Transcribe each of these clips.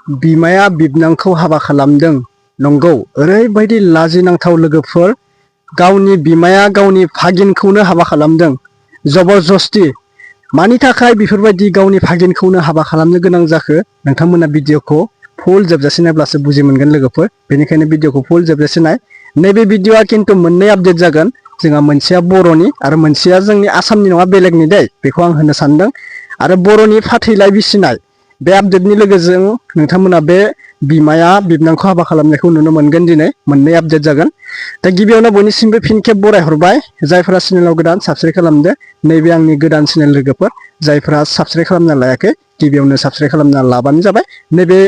बिमाया बिबनांखौ हाबा खालामदों नंगौ ओरैबायदि लाजिनांथाव लोगोफोर गावनि बिमाया गावनि भागिनखौनो हाबा खालामदों जबरदस्ति मानि थाखाय बेफोरबायदि गावनि भागिनखौनो हाबा खालामनो गोनां जाखो नोंथांमोना भिडिअखौ फुल जोबजासे नायब्लासो बुजि मोनगोन लोगोफोर बेनिखायनो भिडिअखौ फुल जोबजासे नाय नैबे भिडिअआ किन्तु मोननै आपडेट जागोन जोंहा मोनसेया बर'नि आरो मोनसेया जोंनि आसामनि नङा बेलेगनि दै बेखौ आं होननो सानदों आरो बर'नि फाथैलाइ बिसिनाय बे आपडेटनि लोगोजों नोंथांमोना बे बिमाया बिबनांखौ हाबा खालामनायखौ नुनो मोनगोन दिनै मोननै आपडेट जागोन दा गिबियावनो बयनिसिमबो फिन खेब बरायहरबाय जायफोरा चेनेलाव गोदान साबस्क्राइब खालामदो नैबे आंनि गोदान चेनेल लोगोफोर जायफोरा साबस्क्राइब खालामना लायाखै गिबियावनो साबस्क्राइब खालामना लाबानो जाबाय नैबे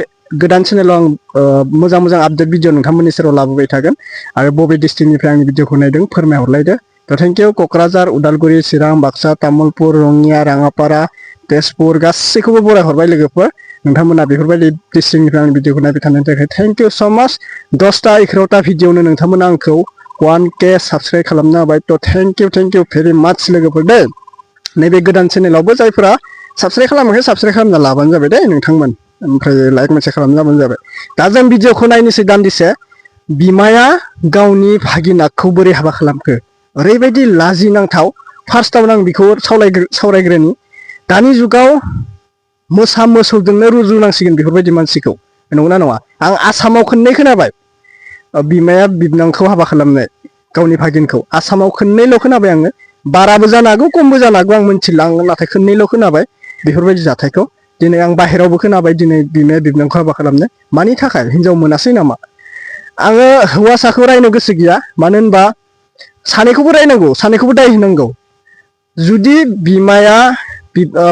गोदान चेनेलाव आं मोजां मोजां आपडेट भिडिअ नोंथांमोननि सेराव लाबोबाय थागोन आरो बबे डिस्ट्रिक्टनिफ्राय आंनि भिडिअखौ नायदों फोरमायहरलायदो थ' थेंक इउ क'क्राझार उदालगुरि चिरां बाक्सा तामुलपुर रङिया राङापारा तेजपुर गासैखौबो बरायहरबाय लोगोफोर नोंथांमोना बेफोरबायदि डिस्ट्रिक्टनिफ्राय आंनि भिडिअखौ नायबाय थानायनि थाखाय थेंक इउ स' माच 10टा 11टा भिडिअनो नोंथांमोना आंखौ 1K साबस्क्राइब खालामनो हाबाय थ' थेंक इउ भेरि माच लोगोफोर दे नैबे गोदान चेनेलावबो जायफोरा साबस्क्राइब खालामाखै साबस्क्राइब खालामना लाबानो जाबाय दे नोंथांमोन ओमफ्राय लाइक मोनसे खालामना लाबानो जाबाय दा जों भिडिअखौ नायनोसै दान्दिसे बिमाया गावनि भागिनाखौ बोरै हाबा खालामखो ओरैबायदि लाजिनांथाव फार्स्टआवनो आं बेखौ सावरायग्रोनि दानि जुगाव मोसा मोसौजोंनो रुजुनांसिगोन बेफोरबायदि मानसिखौ नंगौना नङा आं आसामाव खननै खोनाबाय बिमाया बिबनांखौ हाबा खालामनाय गावनि भागिनखौ आसामाव खननैल' खोनाबाय आङो बाराबो जानो हागौ खमबो जानो हागौ आं मिथिला आं नाथाय खननैल' खोनाबाय बेफोरबायदि जाथायखौ दिनै आं बाहेरावबो खोनाबाय दिनै बिमाया बिबनांखौ हाबा खालामनो मानि थाखाय हिनजाव मोनासै नामा आङो हौवासाखौ रायनो गोसो गैया मानो होनबा सानैखौबो रायनांगौ सानैखौबो दाय होनांगौ जुदि बिमाया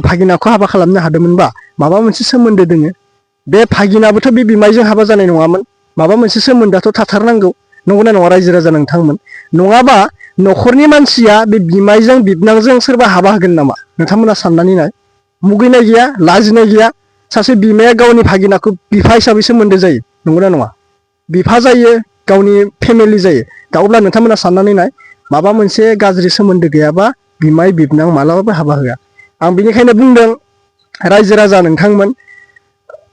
भागिनाखौ हाबा खालामनो हादोंमोनबा माबा मोनसे सोमोन्दो दोङो बे भागिनाबोथ' बे बिमायजों हाबा जानाय नङामोन माबा मोनसे सोमोन्दोआथ' थाथारनांगौ नंगौना नङा रायजो राजा नोंथांमोन नङाबा न'खरनि मानसिया बे बिमायजों बिबनांजों सोरबा हाबा होगोन नामा नोंथांमोना साननानै नाय मुगैनाय गैया लाजिनाय गैया सासे बिमाया गावनि भागिनाखौ बिफा हिसाबै सोमोन्दो जायो नंगौना नङा बिफा जायो गावनि फेमिलि जायो दा अब्ला नोंथांमोना साननानै नाय माबा मोनसे गाज्रि सोमोन्दो गैयाबा बिमाय बिबनां मालाबाबो हाबा होआ आं बेनिखायनो बुंदों रायजो राजा नोंथांमोन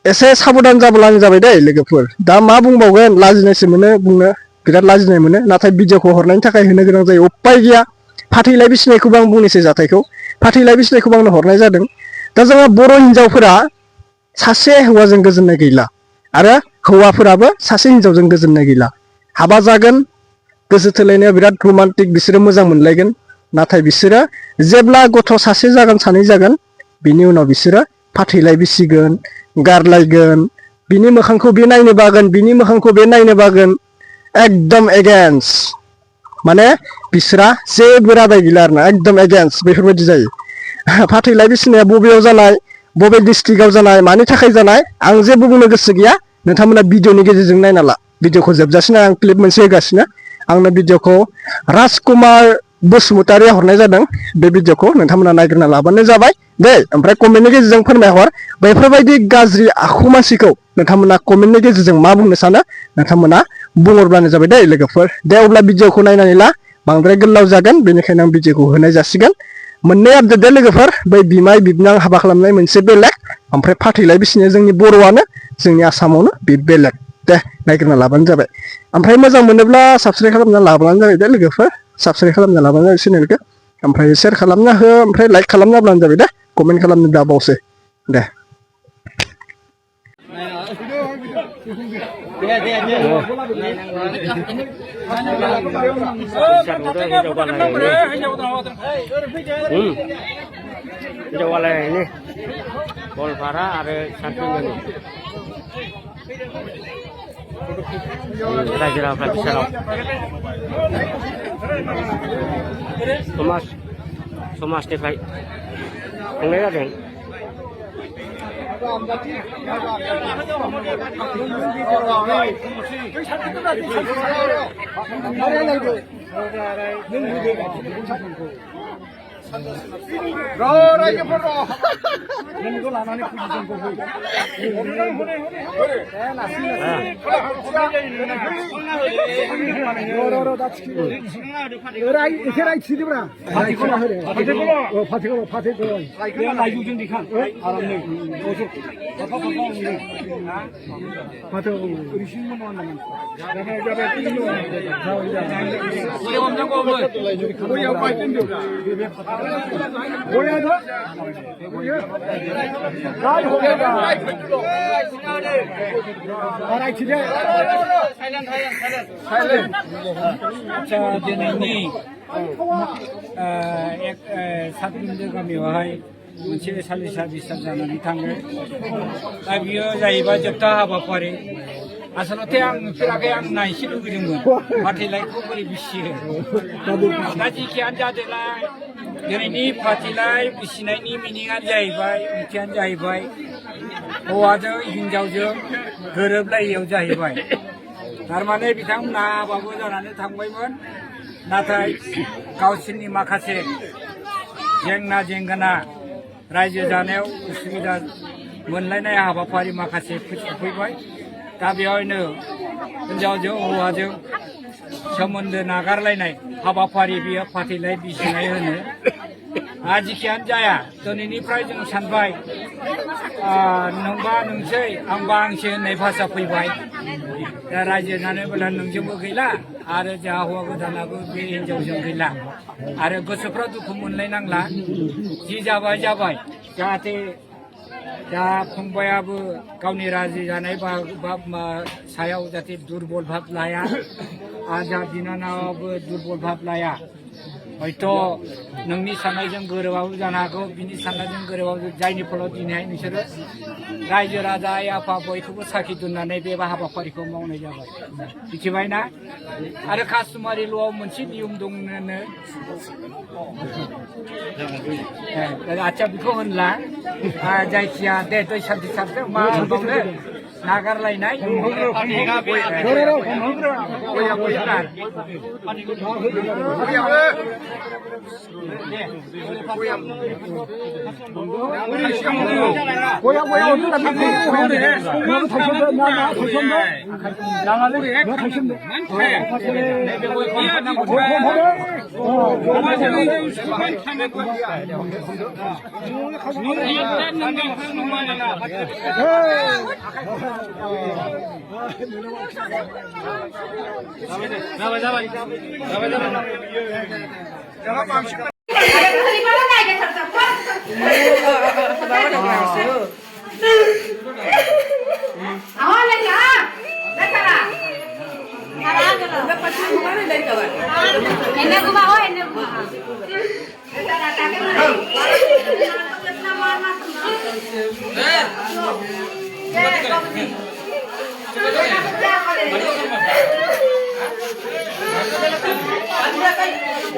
एसे साबधान जाब्लानो जाबाय दै लोगोफोर दा मा बुंबावगोन लाजिनायसो मोनो बुंनो बिराद लाजिनाय मोनो नाथाय भिडिअखौ हरनायनि थाखाय होनो गोनां जायो उपाय गैया फाथैलाइ बिसिनायखौबो आं बुंनोसै जाथायखौ फाथैलाइ बिसिनायखौबो आंनो हरनाय जादों दा जोंहा बर' हिनजावफोरा सासे हौवाजों गोजोननाय गैला आरो हौवाफोराबो सासे हिनजावजों गोजोननाय गैला हाबा जागोन गोसो थोलायनायाव बिराद रमान्टिक बिसोरो मोजां मोनलायगोन नाथाय बिसोरो जेब्ला गथ' सासे जागोन सानै जागोन बिनि उनाव बिसोरो फाथैलाइ बिसिगोन गारलायगोन बिनि मोखांखौ बे नायनो बागोन बिनि मोखांखौ बे नायनो बागोन एकदम एगेन्स्ट माने बिसोरा जेबो रादाय गैला आरोना एकदम एगेन्स्ट बेफोरबायदि जायो फाथैलाइ बिसिनाया बबेयाव जानाय बबे डिस्ट्रिक्टआव जानाय मानि थाखाय जानाय आं जेबो बुंनो गोसो गैया नोंथांमोना भिडिअनि गेजेरजों नायना ला भिडिअखौ जोबजासिनो आं क्लिप मोनसे होगासिनो आंनो भिडिअखौ राजकुमार बसुमतारिया हरनाय जादों बे भिडिअखौ नोंथांमोना नायग्रोना लाबानो जाबाय दे ओमफ्राय कमेन्टनि गेजेरजों फोरमायहर बेफोरबायदि गाज्रि आखु मानसिखौ नोंथांमोना कमेन्टनि गेजेरजों मा बुंनो सानो नोंथांमोना बुंहरब्लानो जाबाय दे लोगोफोर दे अब्ला भिडिअखौ नायनानै ला बांद्राय गोलाव जागोन बेनिखायनो आं भिडिअखौ होनाय जासिगोन मोननै आपडेट दे लोगोफोर बै बिमाय बिबनां हाबा खालामनाय मोनसे बेलेग ओमफ्राय फाथैलाइ बिसिनाया जोंनि बर'आनो जोंनि आसामावनो बे बेलेग दे नायग्रोना लाबानो जाबाय ओमफ्राय मोजां मोनोब्ला साबस्क्राइब खालामना लाबानो जाबाय दे लोगोफोर साबस्क्राइब खालामना लाबानो जाबाय चेनेलखौ ओमफ्राय शेयार खालामना हो ओमफ्राय लाइक खालामना होब्लानो जाबाय दे कमेन्ट खालामनो दाबावसै दे हिनजावालाय ini गवालपारा आरो सानथिनि रायजो राजाफ्रा बिसानाव समाजनिफ्राय खुंनाय जादों दिनैनि एक सातबिन्दो गामियावहाय मोनसे सालिसा बिसार जानानै थाङो दा बियो जाहैबाय जोबथा हाबाफारि आसलते आं नुफेराखै आं नायनो लुबैदोंमोन फाथैलाइखौ बोरै बिसियो दा जिखियानो जादोंलाय दिनैनि फाथैलाइ बिसिनायनि मिनिङानो जाहैबाय ओंथियानो जाहैबाय हौवाजों हिन्जावजों गोरोबलायैयाव जाहैबाय थारमाने बिथांमोनहा हाबाबो जानानै थांबायमोन नाथाय गावसोरनि माखासे जेंना जेंगोना रायजो जानायाव उसुबिदा मोनलायनाय हाबाफारि माखासे सफैबाय दा बेवहायनो हिन्जावजों हौवाजों सोमोन्दो नागारलायनाय हाबाफारि बेयो फाथैलाइ बिसिनाय होनो जिखियानो जाया दिनैनिफ्राय जों सानबाय नोंबा नोंसै आंबा आंसै होननाय भाषा फैबाय दा रायजो जानोब्ला नोंजोंबो गैला आरो जोंहा हौवा गोदानाबो बे हिन्जावजों गैला आरो गोसोफ्रा दुखु मोनलायनांला जि जाबाय जाबाय जाहाथे दा फंबायाबो गावनि राजि जानाय बा सायाव जाहाथे दुर्बल भाब लाया आरो जा बिनानावाबो दुर्बल भाब लाया हयथ' नोंनि साननायजों गोरोबाबो जानो हागौ बिनि साननायजों गोरोबाबो जायनि फलाव दिनैहाय नोंसोरो रायजो राजा आइ आफा बयखौबो साखि दोननानै बे हाबाफारिखौ मावनाय जाबाय मिथिबायना आरो कास्टमारि ल'आव मोनसे नियम दंनो आच्चा बेखौ होनला जायखिया दे दै सान्थि सारदों मा होनबावनो नागारलायनाय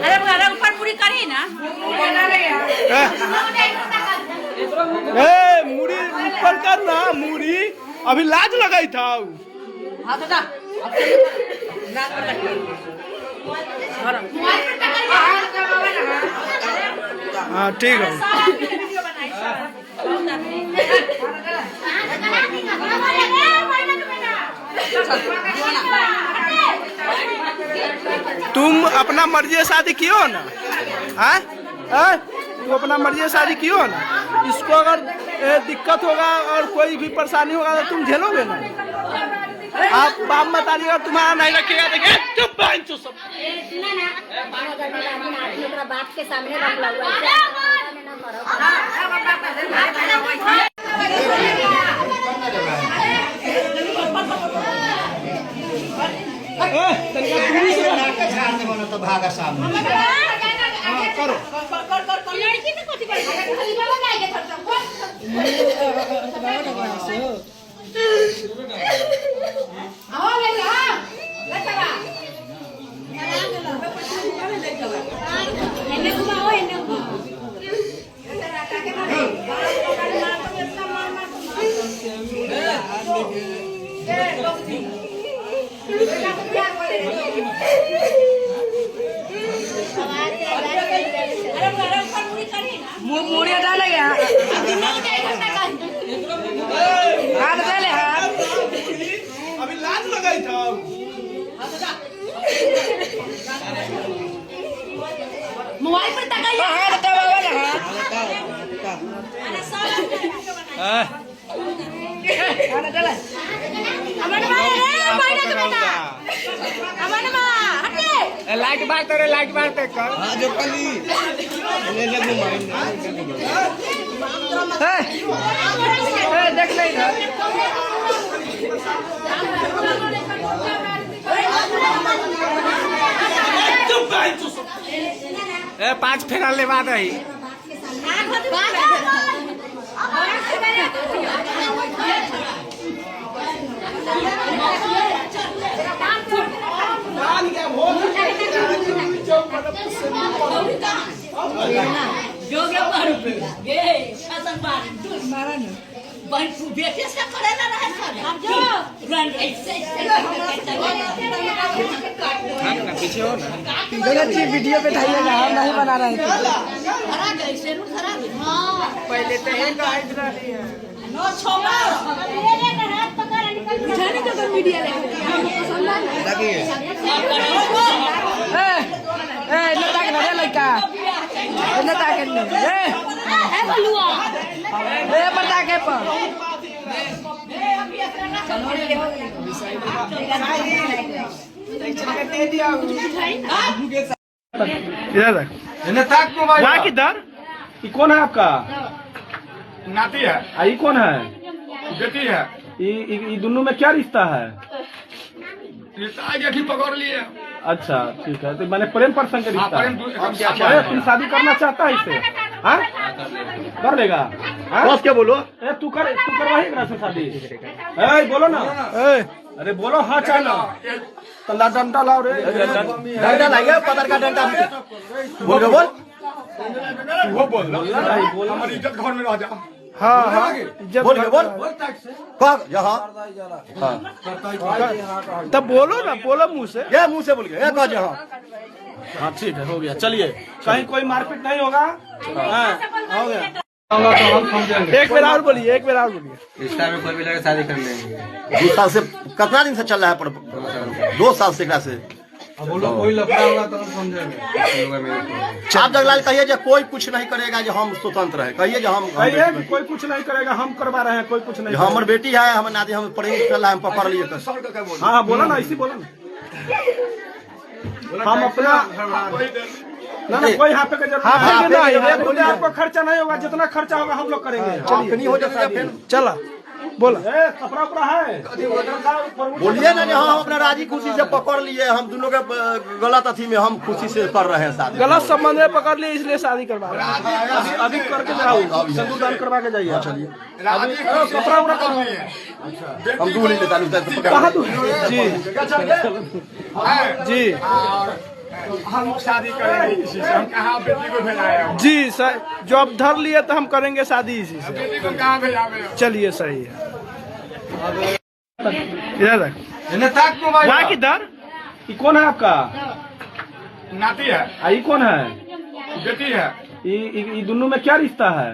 अरे अरे ऊपर पूरी करी ना मुड़ी ऊपर कर ना मुड़ी अभी लाज लगाई था हाँ तो हाँ ठीक है तुम अपना मर्जी से शादी किए हो ना हाँ तुम अपना मर्जी से शादी किए हो ना इसको अगर दिक्कत होगा और कोई भी परेशानी होगा तो तुम झेलोगे ना आप बाप मतारी अगर तुम्हारा नहीं रखेगा देखिए चुप सब बाप के सामने रख तो भागा सामने करो अरे ऊपर पूरी करी ना मुड़िया डालेंगे हाथ डाले हाथ अभी लाज लगाई था मोबाइल पर तकाइए हाथ दबावा ना अरे सब हाथ डाले अमन भाई रे मायना के बेटा अमन भाई हटे लाइट बार करे लाइट बार ते कर देख ले इधर ए 5 फेरा लेवा दही जो गया 12 रुपए ये शासन बार मारा न बन बेटे से करे ना रहे सब जो रन ऐसे पीछे हो ना गलत वीडियो पे डालिएगा हम नहीं बना रहे थे खरा गई से नु खरा हां पहले तो एक हाइट रही है नो छोमा मेरे का हाथ पकड़ निकल जाने का तो मीडिया ले हमको पसंद है ए न ताक ना रे लड़का न ताक न ए बलुआ बता के पर इधर वहाँ किधर ये कौन है आपका नाती है ये कौन है बेटी है ये दोनों में क्या रिश्ता है आगे पकड़ लिए अच्छा ठीक है तो मैंने प्रेम प्रसंग का रिश्ता है अरे तुम शादी करना चाहता है इससे हाँ कर लेगा बस क्या बोलो तू करवाएगा से शादी बोलो ना अरे बोलो हाँ चाहना तल्ला डंडा लाओ रे डंडा लाइए पत्थर का डंडा बोल वो बोल हमारी इज्जत घर में रह जा हाँ हाँ बोल यहाँ तब बोलो ना बोलो मुँह से ये मुंह से बोल गया यहाँ हाँ ठीक है हो गया चलिए कहीं कोई मारपीट नहीं होगा हाँ हो गया एक बार और बोलिए रिश्ता में कोई भी लड़का शादी कर लेंगे 2 साल से कितना दिन से चल रहा है 2 साल से से बोलो कोई लफड़ा होगा तो हम समझेंगे आप जगलाल कहिए जो कोई कुछ नहीं करेगा जो हम स्वतंत्र है कहिए जो हम कोई कुछ नहीं करेगा हम करवा रहे हैं कोई कुछ नहीं हमारी बेटी है हमारे नाती हम पढ़ेंगे चल रहा है हम पकड़ लिए हाँ बोला ना इसी बोला ना हम अपना ना कोई यहाँ पे नहीं आपको खर्चा नहीं होगा जितना खर्चा होगा हम लोग करेंगे चलिए हो जाता है फिर चला बोला कपड़ा उपड़ा है बोलिए ना हम अपना राजी खुशी से पकड़ लिए हम दोनों के गलत अथी में हम खुशी से कर रहे हैं शादी गलत संबंध में पकड़ लिए इसलिए शादी करवा रहे हैं अभी करके जाओ संदूरदान करवा के जाइए चलिए कपड़ा उपड़ा हम दूर नहीं लेता कहाँ दूर जी हम शादी करेंगे इसी से हम कहाँ बेटी को भेजाए जी सर जॉब धर लिए तो हम करेंगे शादी इसी से बेटी को कहाँ भेजावे चलिए सही है इधर वहाँ किधर ये कौन है आपका नाती है ये कौन है बेटी है ये दोनों में क्या रिश्ता है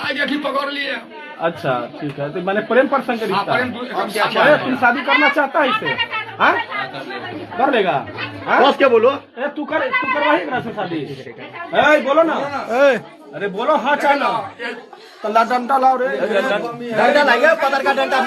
आगे पकड़ लिए अच्छा ठीक है तो मैंने प्रेम प्रसंग का रिश्ता है अरे तुम शादी करना चाहता है इससे हाँ कर लेगा बस क्या बोलो तू करवाएगा से शादी बोलो ना अरे बोलो हाँ चाहना तल्ला डंडा लाओ रे डंडा लाइए पत्थर का डंडा